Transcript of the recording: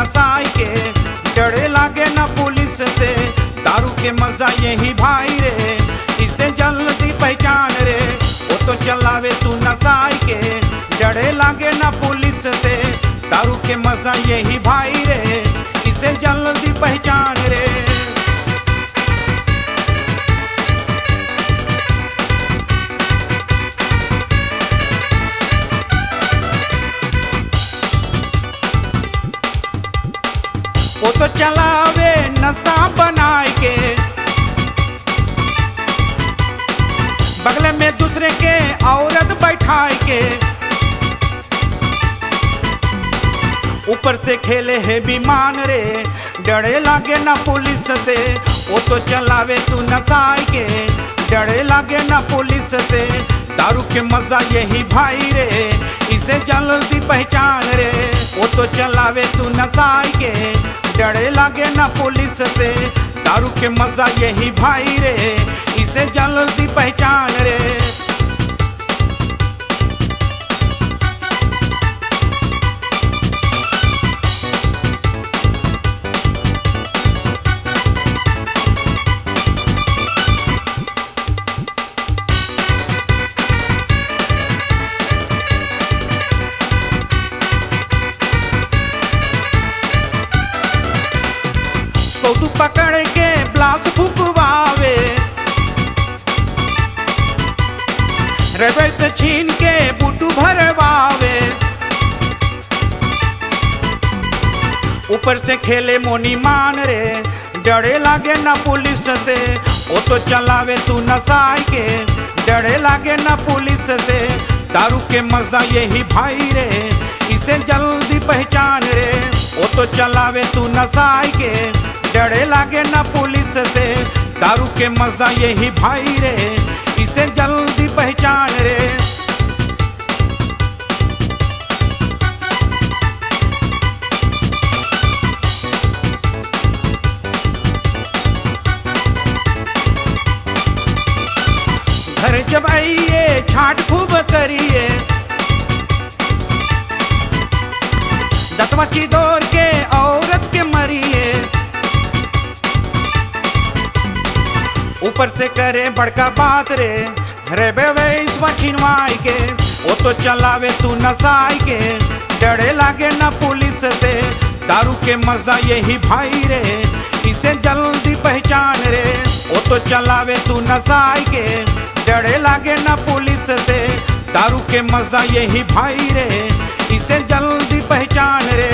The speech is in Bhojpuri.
नसाई के, डरे लागे न पुलिस से, दारू के मजा यही भाई रे, इससे जल्दी पहचान रे, वो तो चलावे तू नसाई के, डरे लागे न पुलिस से, दारू के मजा यही भाई रे, इससे जल्दी पहचान रे। वो तो चलावे नशा बनाए के, बगल में दूसरे के औरत बैठाए के, ऊपर से खेले है विमान रे, डरे लागे ना पुलिस से, वो तो चलावे तू नसाई के, डरे लागे ना पुलिस से, दारू के मजा यही भाई रे, इसे जल्दी पहचान रे, वो तो चलावे तू नसाई के, डरे लागे ना पुलिस से, दारू के मजा यही भाई रे, इसे जल्दी पहचान रे। तो तू पकड़ के ब्लॉक फुकवावे, रबड़ से छीन के बूटू भरवावे, ऊपर से खेले मोनी मान रे, डरे लागे ना पुलिस से, वो तो चलावे तू नसाई के, डरे लागे ना पुलिस से, दारू के मजा यही भाई रे, इसे जल्दी पहचान रे, वो तो चलावे तू नसाई के, डरे लागे ना पुलिस से, दारू के मजा यही भाई रे, इसे जल्दी पहचान रे। घर जब आइए छाट खूब करिए, दतवा की दौड़ के औरत के मरिए, ऊपर से करे बड़का बात रे, छिनवाई के, वो तो चलावे तू नसाई के, डरे लागे ना पुलिस से, दारू के मजा यही भाई रे, इसे जल्दी पहचान रे, वो तो चलावे तू नसाई के, डरे लागे ना पुलिस से, दारू के मजा यही भाई रे, इसे जल्दी पहचान रे।